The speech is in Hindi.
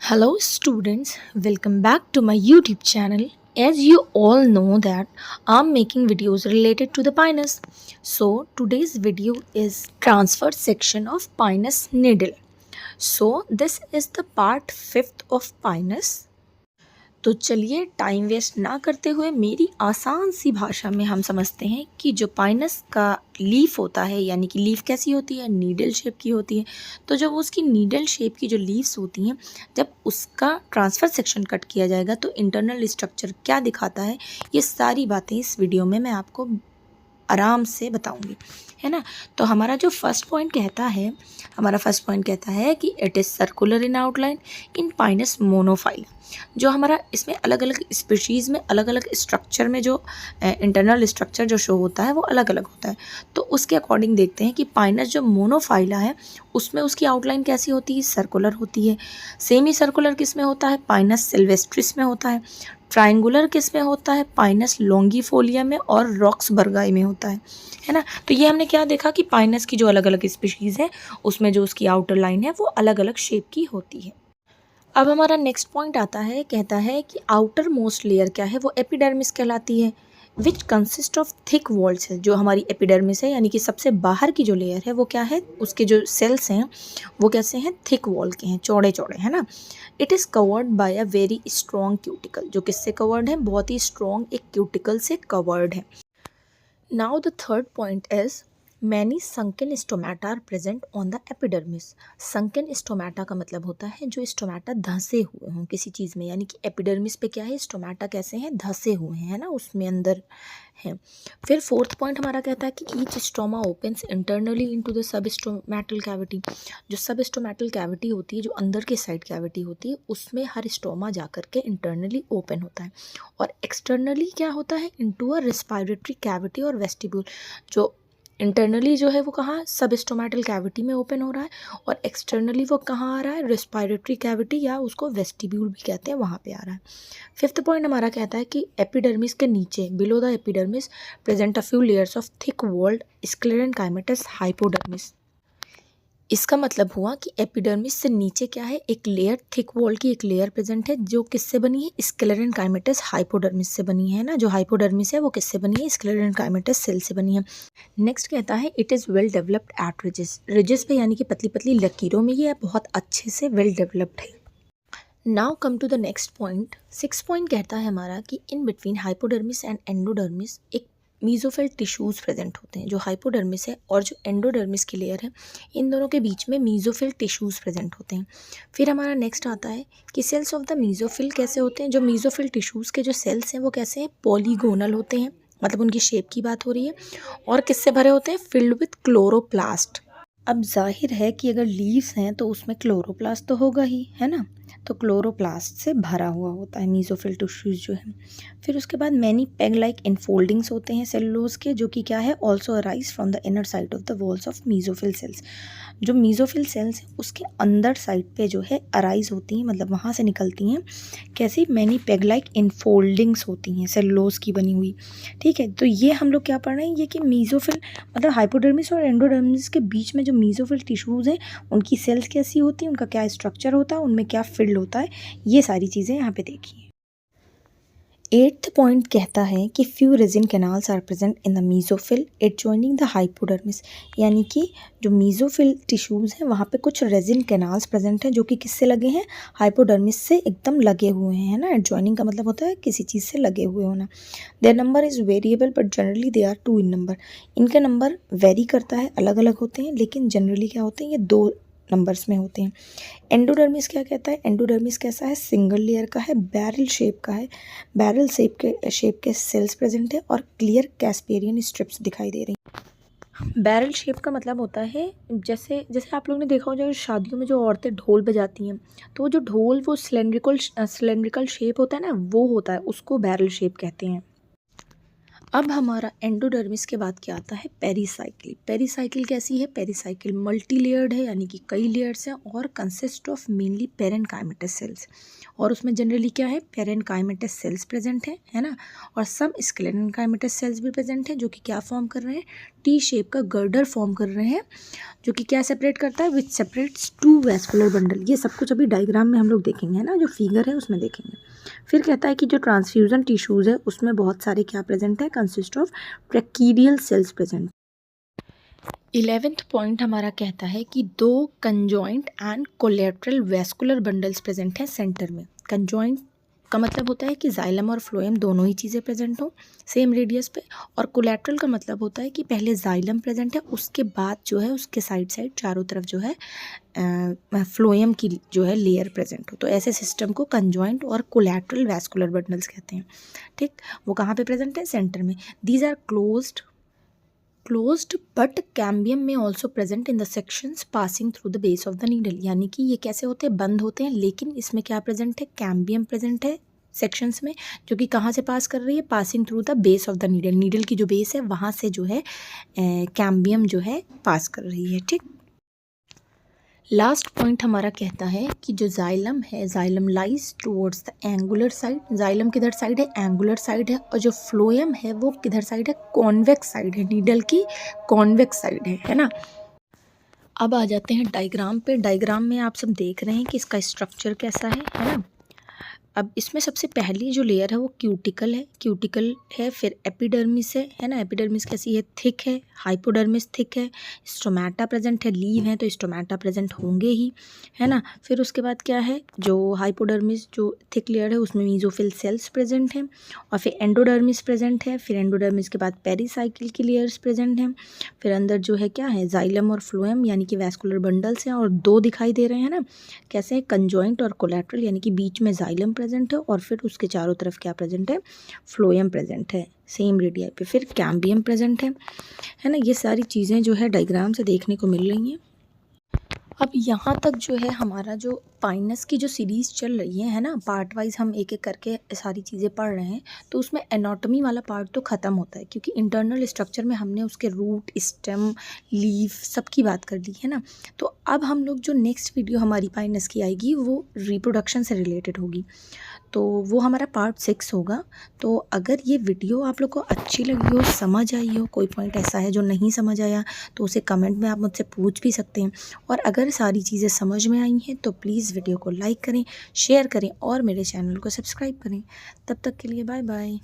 Hello students, welcome back to my YouTube channel. As you all know that I'm making videos related to the Pinus. So today's video is transfer section of Pinus needle. So this is the part 5th of Pinus. तो चलिए टाइम वेस्ट ना करते हुए मेरी आसान सी भाषा में हम समझते हैं कि जो पाइनस का लीफ होता है, यानी कि लीफ कैसी होती है, नीडल शेप की होती है। तो जब उसकी नीडल शेप की जो लीव्स होती हैं, जब उसका ट्रांसफ़र सेक्शन कट किया जाएगा तो इंटरनल स्ट्रक्चर क्या दिखाता है, ये सारी बातें इस वीडियो में मैं आपको आराम से बताऊंगी, है ना। तो हमारा जो फर्स्ट पॉइंट कहता है कि it is circular in outline in Pinus monophylla. जो हमारा इसमें अलग अलग स्पीशीज़ में अलग अलग स्ट्रक्चर में जो इंटरनल स्ट्रक्चर जो शो होता है वो अलग अलग होता है। तो उसके अकॉर्डिंग देखते हैं कि पाइनस जो मोनोफाइला है उसमें उसकी आउटलाइन कैसी होती है, सर्कुलर होती है। सेमी सर्कुलर किस में होता है, पाइनस सिल्वेस्ट्रिस में होता है। ट्रायंगुलर किस में होता है, पाइनस लॉन्गीफोलिया में और रॉक्सबर्गाई में होता है ना। तो ये हमने क्या देखा कि पाइनस की जो अलग अलग स्पीशीज़ है उसमें जो उसकी आउटर लाइन है वो अलग अलग शेप की होती है। अब हमारा नेक्स्ट पॉइंट आता है, कहता है कि आउटर मोस्ट लेयर क्या है, वो एपिडर्मिस कहलाती है, which consist of thick walls है। जो हमारी एपिडर्मिस है यानी कि सबसे बाहर की जो लेयर है वो क्या है, उसके जो सेल्स हैं वो कैसे हैं, थिक वॉल के हैं, चौड़े चौड़े, है ना। It is covered by a very strong cuticle. जो किससे कवर्ड है, बहुत ही स्ट्रॉन्ग एक क्यूटिकल से कवर्ड है। Now the third point is many sunken stomata are present on the epidermis. Sunken stomata का मतलब होता है जो स्टोमेटा धंसे हुए हों किसी चीज़ में, यानी कि एपिडर्मिस पे क्या है, स्टोमेटा कैसे हैं, धंसे हुए हैं, है ना, उसमें अंदर हैं। फिर फोर्थ पॉइंट हमारा कहता है कि each stoma opens internally into the sub stomatal cavity. जो सब स्टोमेटल कैविटी होती है, जो अंदर की साइड कैविटी होती है, उसमें हर स्टोमा जा करके इंटरनली ओपन होता है। और एक्सटर्नली क्या होता है, इनटू अ रेस्पिरेटरी कैविटी और वेस्टिब्यूल। जो इंटरनली जो है वो कहाँ, सब स्टोमेटल कैविटी में ओपन हो रहा है, और एक्सटर्नली वो कहाँ आ रहा है, रेस्पिरेटरी कैविटी या उसको वेस्टिब्यूल भी कहते हैं, वहाँ पे आ रहा है। फिफ्थ पॉइंट हमारा कहता है कि एपिडर्मिस के नीचे, below the epidermis present a few layers of thick walled sclerenchymatous hypodermis. इसका मतलब हुआ कि एपिडर्मिस से नीचे क्या है, एक लेयर, थिक वॉल की एक लेयर प्रेजेंट है, जो किससे बनी है, स्क्लेरेनकाइमेटस हाइपोडर्मिस से बनी है ना। जो हाइपोडर्मिस है वो किससे बनी है, स्क्लेरेनकाइमेटस सेल से बनी है। नेक्स्ट कहता है it is well developed eight ridges. Ridges पे यानी कि पतली पतली लकीरों में ये बहुत अच्छे से वेल डेवलप्ड है। Now come to the next point. Six point कहता है हमारा कि in between hypodermis and endodermis एक मीजोफिल टिश्यूज़ प्रेजेंट होते हैं। जो हाइपोडर्मिस है और जो एंडोडर्मिस की लेयर है, इन दोनों के बीच में मीजोफिल टिश्यूज़ प्रेजेंट होते हैं। फिर हमारा नेक्स्ट आता है कि सेल्स ऑफ द मीजोफिल कैसे होते हैं। जो मीजोफिल टिश्यूज़ के जो सेल्स हैं वो कैसे हैं, पॉलीगोनल होते हैं, मतलब उनकी शेप की बात हो रही है, और किससे भरे होते हैं, फिल्ड विथ क्लोरोप्लास्ट। अब जाहिर है कि अगर लीव्स हैं तो उसमें क्लोरोप्लास्ट तो होगा ही, है ना। तो क्लोरोप्लास्ट से भरा हुआ होता है मीजोफिल टिश्यूज जो है। फिर उसके बाद मैनी पेग लाइक इनफोल्डिंग्स होते हैं सेलुलोज के, जो कि क्या है, also arise from the inner side of the walls of mesophyll cells. जो मीजोफिल सेल्स हैं उसके अंदर साइड पे जो है अराइज होती हैं, मतलब वहाँ से निकलती हैं। कैसी, मैनी पेग लाइक इनफोल्डिंग्स होती हैं सेलुलोज की बनी हुई। ठीक है, तो ये हम लोग क्या पढ़ रहे हैं, ये कि मीजोफिल मतलब हाइपोडर्मिस और एंडोडर्मिस के बीच में जो मीजोफिल टिश्यूज़ हैं उनकी सेल्स कैसी होती हैं, उनका क्या स्ट्रक्चर होता है, उनमें क्या फिल्ड होता है, ये सारी चीज़ें यहाँ पे देखिए। एट्थ पॉइंट कहता है कि few resin canals are present in the mesophyll adjoining the hypodermis. यानी कि जो मीजोफिल टिश्यूज़ हैं वहाँ पे कुछ रेजिन कैनाल्स प्रेजेंट हैं, जो कि किससे लगे हैं, हाइपोडर्मिस से एकदम लगे हुए हैं, है ना। एडजॉइनिंग का मतलब होता है किसी चीज़ से लगे हुए होना। Their number is variable but generally they are 2 in number. इनका नंबर वेरी करता है, अलग अलग होते हैं, लेकिन जनरली क्या होते हैं, ये 2 नंबर्स में होते हैं। एंडोडर्मिस क्या कहता है, एंडोडर्मिस कैसा है, सिंगल लेयर का है, बैरल शेप का है, बैरल शेप के सेल्स प्रेजेंट है, और क्लियर कैस्पेरियन स्ट्रिप्स दिखाई दे रही हैं। बैरल शेप का मतलब होता है, जैसे जैसे आप लोगों ने देखा हो जो शादियों में जो औरतें ढोल बजाती हैं, तो वो जो ढोल वो सिलेंड्रिकल शेप होता है ना, वो होता है, उसको बैरल शेप कहते हैं। अब हमारा एंडोडर्मिस के बाद क्या आता है, पेरीसाइकिल। पेरीसाइकिल कैसी है, पेरीसाइकिल मल्टी लेयर्ड है, यानी कि कई लेयर्स हैं, और कंसिस्ट ऑफ मेनली पेरेन्काइमेटस सेल्स। और उसमें जनरली क्या है, पेरेन्काइमेटस सेल्स प्रेजेंट है ना, और सम स्क्लेरेन्काइमेटस सेल्स भी प्रेजेंट है, जो कि क्या फॉर्म कर रहे हैं, टी शेप का गर्डर फॉर्म कर रहे हैं, जो कि क्या सेपरेट करता है, which separates two vascular bundle. ये सब कुछ अभी डायग्राम में हम लोग देखेंगे, है ना, जो फिगर है उसमें देखेंगे। फिर कहता है कि जो ट्रांसफ्यूजन टिश्यूज़ है उसमें बहुत सारे क्या प्रेजेंट है, consist of tracheidal cells present. 11th point हमारा कहता है कि 2 conjoint and collateral vascular bundles present हैं सेंटर में। कंजॉइंट का मतलब होता है कि जाइलम और फ्लोएम दोनों ही चीज़ें प्रेजेंट हो सेम रेडियस पे, और कोलेट्रल का मतलब होता है कि पहले जाइलम प्रेजेंट है, उसके बाद जो है उसके साइड साइड चारों तरफ जो है फ्लोएम की जो है लेयर प्रेजेंट हो। तो ऐसे सिस्टम को कंजॉइंट और कोलेट्रल वैस्कुलर बंडल्स कहते हैं। ठीक, वो कहाँ पे प्रेजेंट है, सेंटर में। These are closed but cambium में also present in the sections passing through the base of the needle. यानी कि ये कैसे होते हैं, बंद होते हैं, लेकिन इसमें क्या प्रेजेंट है, कैम्बियम प्रेजेंट है सेक्शंस में, जो कि कहाँ से पास कर रही है, passing through the base of the needle. Needle की जो बेस है वहाँ से जो है कैम्बियम जो है पास कर रही है। ठीक, लास्ट पॉइंट हमारा कहता है कि जो जाइलम है, xylem lies towards the angular side. Xylem किधर साइड है, एंगुलर साइड है, और जो फ्लोएम है वो किधर साइड है, कॉन्वेक्स साइड है, नीडल की कॉन्वेक्स साइड है ना। अब आ जाते हैं डायग्राम पे। डायग्राम में आप सब देख रहे हैं कि इसका स्ट्रक्चर कैसा है ना। अब इसमें सबसे पहली जो लेयर है वो क्यूटिकल है, फिर एपिडर्मिस है ना। एपिडर्मिस कैसी है, थिक है, हाइपोडर्मिस थिक है, स्टोमेटा प्रेजेंट है, लीव है तो स्टोमेटा प्रेजेंट होंगे ही, है ना। फिर उसके बाद क्या है, जो हाइपोडर्मिस जो थिक लेयर है उसमें मीजोफिल सेल्स प्रेजेंट हैं, और फिर एंडोडर्मिस प्रेजेंट है, फिर एंडोडर्मिस के बाद पेरीसाइकिल की लेयर्स प्रेजेंट हैं, फिर अंदर जो है क्या है, जाइलम और फ्लोएम यानी कि वैस्कुलर बंडल्स हैं, और 2 दिखाई दे रहे हैं ना, कैसे, कंजॉइंट और कोलेट्रल, यानी कि बीच में जाइलम प्रेजेंट है और फिर उसके चारों तरफ क्या प्रेजेंट है, फ्लोएम प्रेजेंट है सेम रेडियाई पे, फिर कैम्बियम प्रेजेंट है ना। ये सारी चीज़ें जो है डायग्राम से देखने को मिल रही हैं। अब यहाँ तक जो है हमारा जो पाइनस की जो सीरीज़ चल रही है ना, पार्ट वाइज हम एक एक करके सारी चीज़ें पढ़ रहे हैं, तो उसमें एनाटॉमी वाला पार्ट तो ख़त्म होता है, क्योंकि इंटरनल स्ट्रक्चर में हमने उसके रूट, स्टेम, लीफ सबकी बात कर ली है ना। तो अब हम लोग जो नेक्स्ट वीडियो हमारी पाइनस की आएगी वो रिप्रोडक्शन से रिलेटेड होगी, तो वो हमारा पार्ट 6 होगा। तो अगर ये वीडियो आप लोग को अच्छी लगी हो, समझ आई हो, कोई पॉइंट ऐसा है जो नहीं समझ आया तो उसे कमेंट में आप मुझसे पूछ भी सकते हैं, और अगर सारी चीज़ें समझ में आई हैं तो प्लीज़ वीडियो को लाइक करें, शेयर करें और मेरे चैनल को सब्सक्राइब करें। तब तक के लिए बाय बाय।